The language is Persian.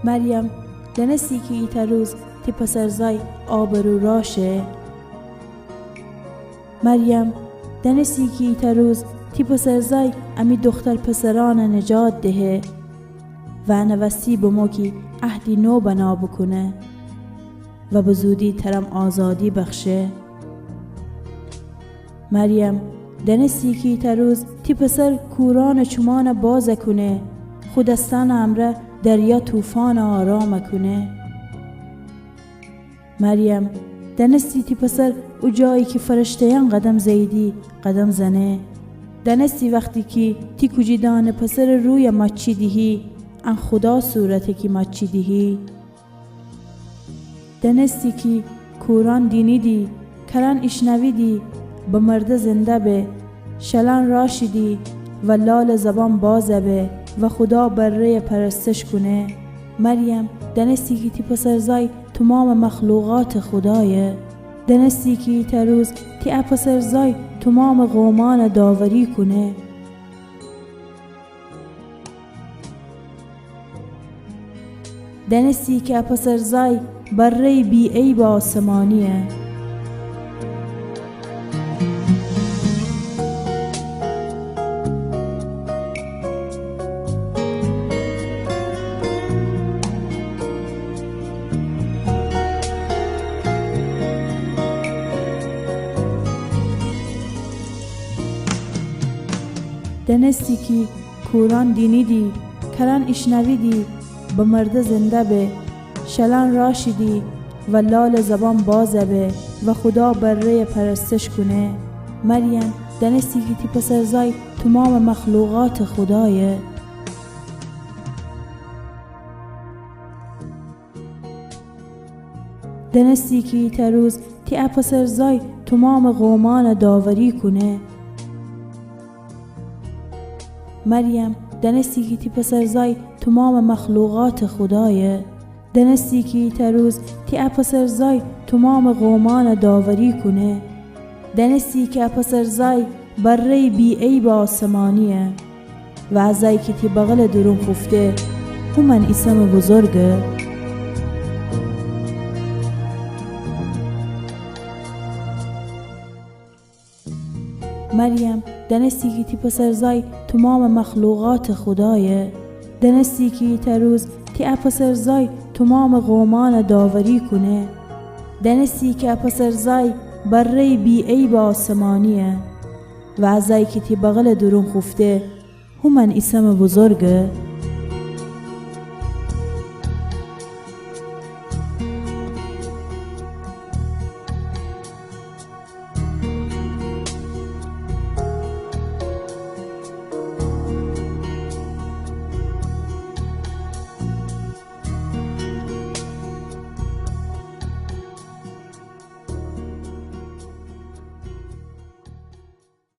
مریم دنستی که ایتا روز تی پسرزای آبرو راشه. مریم دنستی که ایتا روز تی پسرزای امی دختر پسران نجات ده و نوستی بمو که عهدی نو بنا بکنه و بزودی ترم آزادی بخشه. مریم دنستی که ایتا روز تی پسر کوران چمان باز کنه، خودستان امره دریا توفان آرام کنه. مریم دنستی تی پسر او جایی که فرشتیان قدم زیدی قدم زنه. دنستی وقتی که تی کجیدان پسر روی مچی دیهی ان خدا صورتی که مچی دیهی. دنستی که کوران دینی دی کران اشنوی دی به مرد زنده به شلان راشدی و لال زبان بازه به و خدا بره پرستش کنه. مریم دنستی که تی پسرزای تمام مخلوقات خدایه. دنستی که ایتا روز تی پسرزای تمام قومان داوری کنه. دنستی که پسرزای بره بی عیب آسمانیه. دنستی که کوران دینی دی کران اشنوی دی به مرد زنده به شلان راشدی و لال زبان بازه به و خدا بره پرستش کنه. مریم دنستی که تی پسرزای تمام مخلوقات خدایه. دنستی که ایتا روز تی پسرزای تمام قومان داوری کنه. مریم دنستی که تی پسرزای تمام مخلوقات خدایه. دنستی که ایتا روز تی پسرزای تمام قومان داوری کنه. دنستی که پسرزای بره بی عیب آسمانیه و ازای که تی بغل درون خفته همان اسم بزرگه. مریم دنستی که تی پسرزای تمام مخلوقات خدایه. دنستی که ایتا روز تی پسرزای تمام قومان داوری کنه. دنستی که پسرزای بره بی عیب آسمانیه و ازای که تی بغل درون خفته همان اسم بزرگه.